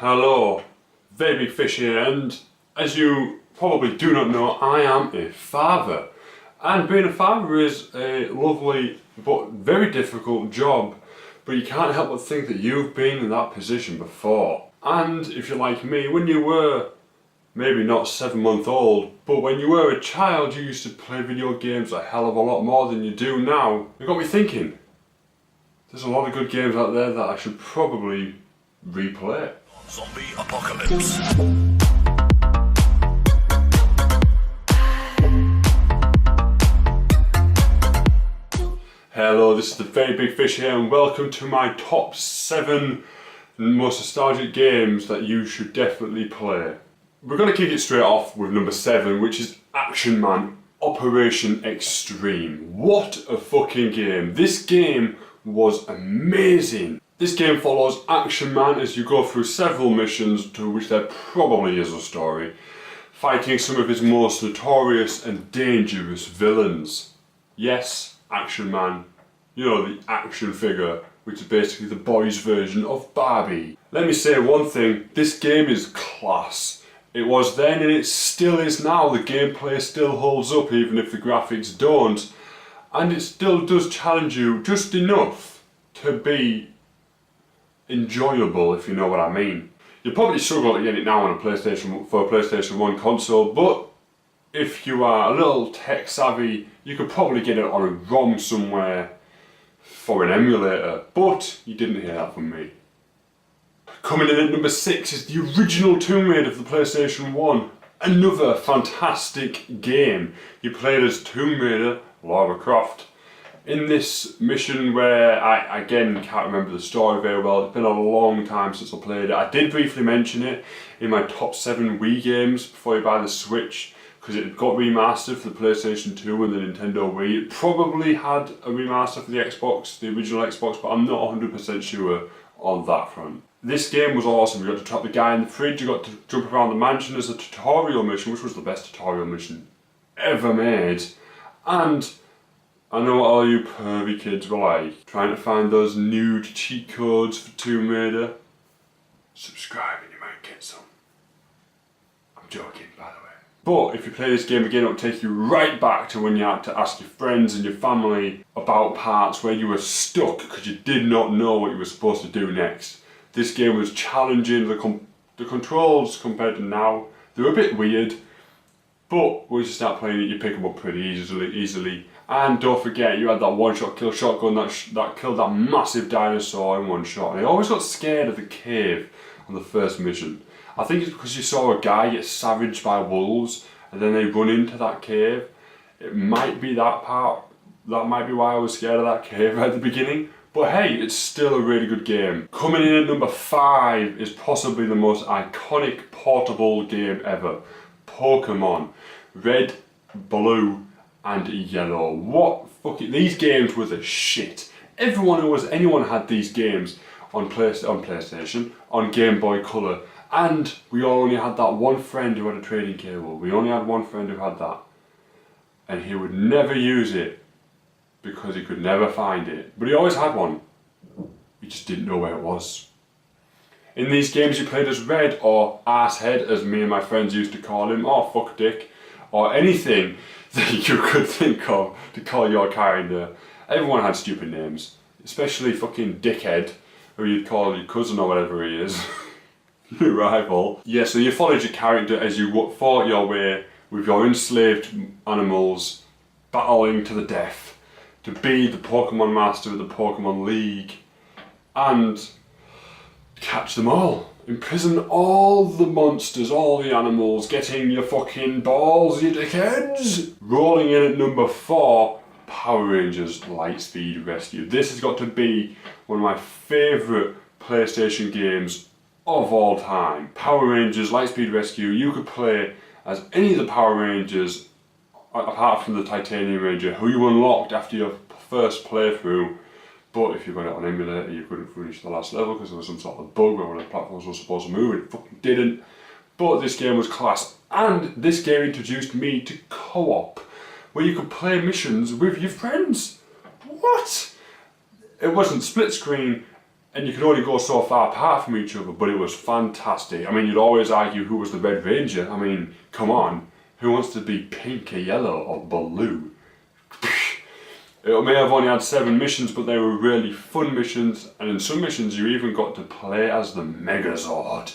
Hello, very big fish here, and as you probably do not know, I am a father. And being a father is a lovely but very difficult job, but you can't help but think that you've been in that position before. And if you're like me, when you were maybe not 7 months old, but when you were a child you used to play video games a hell of a lot more than you do now. It got me thinking, there's a lot of good games out there that I should probably replay. Zombie apocalypse. Hello, this is the Very Big Fish here, and welcome to my top 7 most nostalgic games that you should definitely play. We're going to kick it straight off with number 7, which is Action Man Operation Extreme. What a fucking game. This game was amazing. This game follows Action Man as you go through several missions, to which there probably is a story, fighting some of his most notorious and dangerous villains. Yes, Action Man. You know, the action figure, which is basically the boys' version of Barbie. Let me say one thing, this game is class. It was then and it still is now. The gameplay still holds up even if the graphics don't. And it still does challenge you just enough to be enjoyable, if you know what I mean. You'll probably struggle to get it now on a PlayStation 1 console, but if you are a little tech savvy, you could probably get it on a ROM somewhere for an emulator, but you didn't hear that from me. Coming in at number 6 is the original Tomb Raider of the PlayStation 1. Another fantastic game. You played as Tomb Raider, Lara Croft, in this mission where I again can't remember the story very well. It's been a long time since I played it. I did briefly mention it in my top 7 Wii games before you buy the Switch, because it got remastered for the PlayStation 2 and the Nintendo Wii. It probably had a remaster for the Xbox, the original Xbox, but I'm not 100% sure on that front. This game was awesome. You got to trap the guy in the fridge, you got to jump around the mansion as a tutorial mission, which was the best tutorial mission ever made. And I know what all you pervy kids were like, trying to find those nude cheat codes for Tomb Raider. Subscribe and you might get some. I'm joking, by the way. But if you play this game again, it'll take you right back to when you had to ask your friends and your family about parts where you were stuck because you did not know what you were supposed to do next. This game was challenging. The controls compared to now, they were a bit weird, but once you start playing it, you pick them up pretty easily. And don't forget, you had that one-shot kill shotgun that killed that massive dinosaur in one shot. And I always got scared of the cave on the first mission. I think it's because you saw a guy get savaged by wolves and then they run into that cave. It might be that part. That might be why I was scared of that cave at the beginning. But hey, it's still a really good game. Coming in at number 5 is possibly the most iconic portable game ever. Pokemon. Red, Blue and Yellow. What fucking... These games were the shit. Anyone had these games on PlayStation, on Game Boy Color. And we all only had that one friend who had a trading cable. We only had one friend who had that. And he would never use it because he could never find it. But he always had one. He just didn't know where it was. In these games you played as Red, or Arsehead as me and my friends used to call him, or Fuck Dick, or anything that you could think of to call your character. Everyone had stupid names. Especially fucking Dickhead, who you'd call your cousin or whatever he is. Your rival. Yeah, so you followed your character as you fought your way with your enslaved animals, battling to the death to be the Pokemon Master of the Pokemon League and catch them all. Imprison all the monsters, all the animals, getting your fucking balls, you dickheads! Rolling in at number 4, Power Rangers Lightspeed Rescue. This has got to be one of my favourite PlayStation games of all time. Power Rangers Lightspeed Rescue, you could play as any of the Power Rangers apart from the Titanium Ranger, who you unlocked after your first playthrough, but if you got it on emulator you couldn't finish the last level because there was some sort of bug where one of the platforms was supposed to move and it fucking didn't. But this game was class, and this game introduced me to co-op, where you could play missions with your friends. What? It wasn't split screen, And you could only go so far apart from each other, but it was fantastic. I mean, you'd always argue who was the Red Ranger. I mean, come on, who wants to be pink or yellow or blue? It may have only had 7 missions, but they were really fun missions, and in some missions you even got to play as the Megazord.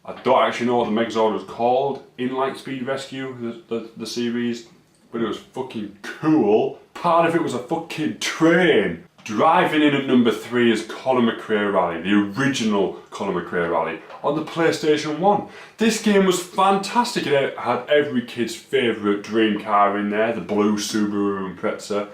I don't actually know what the Megazord was called in Lightspeed Rescue, the series, but it was fucking cool. Part of it was a fucking train. Driving in at number 3 is Colin McRae Rally, the original Colin McRae Rally, on the PlayStation 1. This game was fantastic. It had every kid's favourite dream car in there, the blue Subaru Impreza.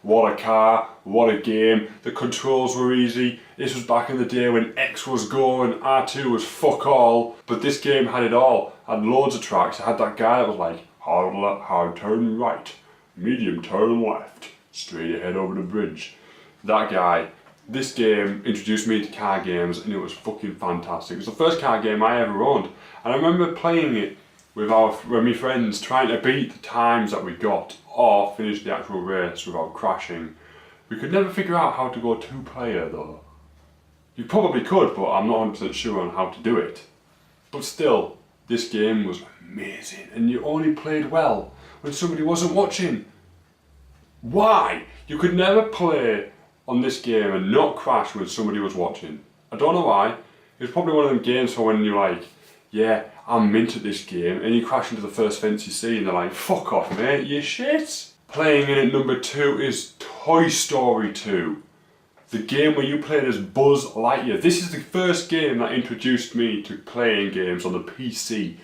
What a car, what a game. The controls were easy. This was back in the day when X was go and R2 was fuck all. But this game had it all. Had loads of tracks. It had that guy that was like, hard turn right, medium turn left, straight ahead over the bridge. That guy. This game introduced me to car games and it was fucking fantastic. It was the first car game I ever owned. And I remember playing it with my friends, trying to beat the times that we got or finish the actual race without crashing. We could never figure out how to go 2-player though. You probably could, but I'm not 100% sure on how to do it. But still, this game was amazing and you only played well when somebody wasn't watching. Why? You could never play on this game and not crash when somebody was watching. I don't know why. It was probably one of them games for when you're like, yeah, I'm mint at this game, and you crash into the first fence you see and they're like, fuck off mate, you shit. Playing in at number 2 is Toy Story 2. The game where you played as Buzz Lightyear. This is the first game that introduced me to playing games on the PC.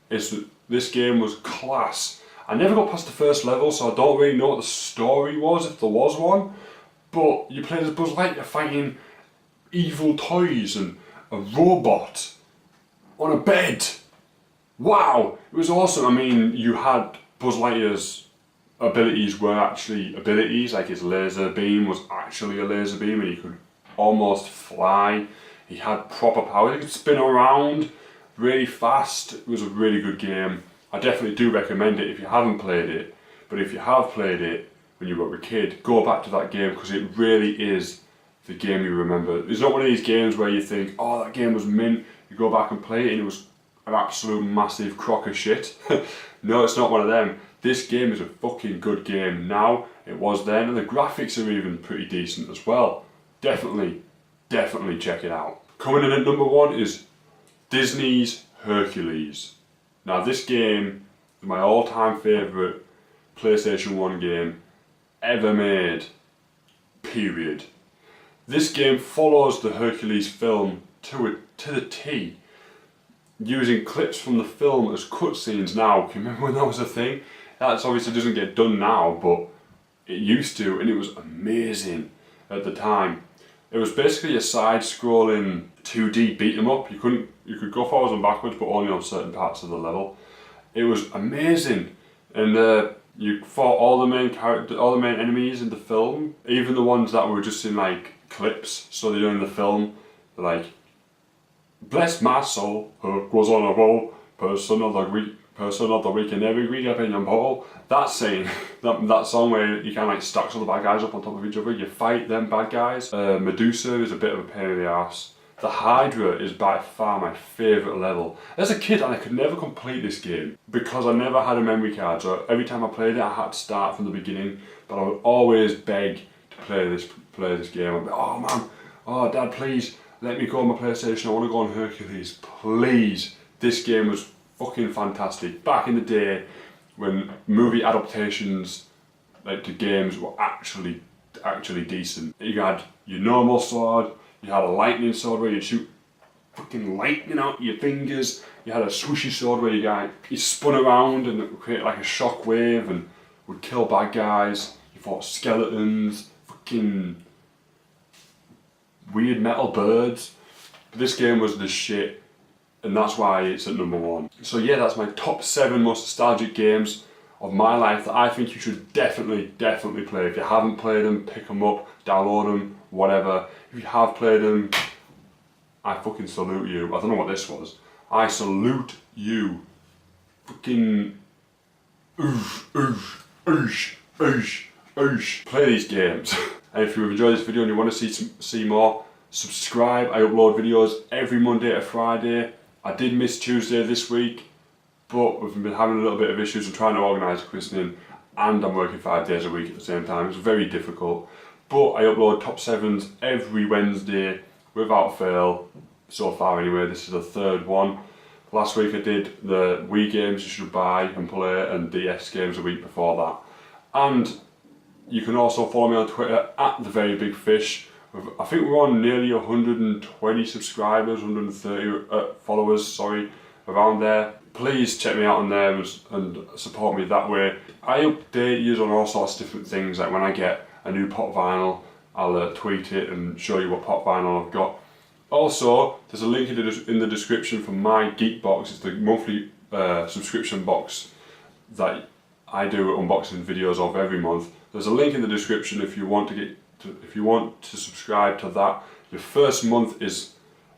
This game was class. I never got past the first level, so I don't really know what the story was, if there was one. But you played as Buzz Lightyear fighting evil toys and a robot on a bed. Wow, it was awesome. I mean, you had Buzz Lightyear's abilities were actually abilities, like his laser beam was actually a laser beam and he could almost fly. He had proper power, he could spin around really fast. It was a really good game. I definitely do recommend it if you haven't played it, but if you have played it when you were a kid, go back to that game because it really is the game you remember. It's not one of these games where you think, oh, that game was mint, you go back and play it and it was an absolute massive crock of shit. No, it's not one of them. This game is a fucking good game now, it was then, and the graphics are even pretty decent as well. Definitely check it out. Coming in at number 1 is Disney's Hercules. Now this game is my all-time favourite PlayStation 1 game ever made, period. This game follows the Hercules film to the T, using clips from the film as cutscenes now. Can you remember when that was a thing? That obviously doesn't get done now, but it used to, and it was amazing at the time. It was basically a side-scrolling 2D beat 'em up. You could go forwards and backwards, but only on certain parts of the level. It was amazing, and you fought all the main enemies in the film, even the ones that were just in like clips. So they're in the film, they're like, bless my soul, Hook was on a roll, person of the week in every week opinion poll. That scene, that song where you kind of like stacks all the bad guys up on top of each other, you fight them bad guys. Medusa is a bit of a pain in the arse. The Hydra is by far my favourite level. As a kid, and I could never complete this game because I never had a memory card, so every time I played it I had to start from the beginning, but I would always beg to play this game. I'd be, oh man, oh dad please, let me go on my PlayStation, I want to go on Hercules, please. This game was fucking fantastic. Back in the day when movie adaptations like to games were actually decent. You had your normal sword, you had a lightning sword where you shoot fucking lightning out your fingers, you had a swooshy sword where you spun around and it would create like a shock wave and would kill bad guys, you fought skeletons, fucking weird metal birds. This game was the shit, and that's why it's at number 1. So yeah, that's my top 7 most nostalgic games of my life that I think you should definitely play. If you haven't played them, pick them up, download them, whatever. If you have played them, I fucking salute you. I don't know what this was. I salute you. Fucking play these games. And if you've enjoyed this video and you want to see more, Subscribe, I upload videos every Monday to Friday. I did miss Tuesday this week, but we've been having a little bit of issues and trying to organise a christening, and I'm working 5 days a week at the same time. It's very difficult, but I upload top 7s every Wednesday without fail. So far anyway, this is the third one. Last week I did the Wii games you should buy and play, and DS games a week before that. And you can also follow me on Twitter at TheVeryBigFish. I think we're on nearly 120 subscribers, 130 followers, sorry, around there. Please check me out on there and support me that way. I update you on all sorts of different things, like when I get a new pop vinyl, I'll tweet it and show you what pop vinyl I've got. Also, there's a link in the description for my Geek Box. It's the monthly subscription box that I do unboxing videos of every month. There's a link in the description if you want to subscribe to that. Your first month is,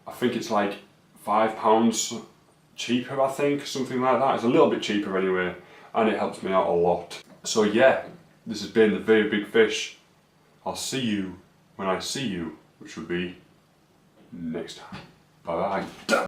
I think it's like £5 cheaper, I think, something like that. It's a little bit cheaper anyway, and it helps me out a lot. So yeah, this has been The Very Big Fish. I'll see you when I see you, which will be next time. Bye bye.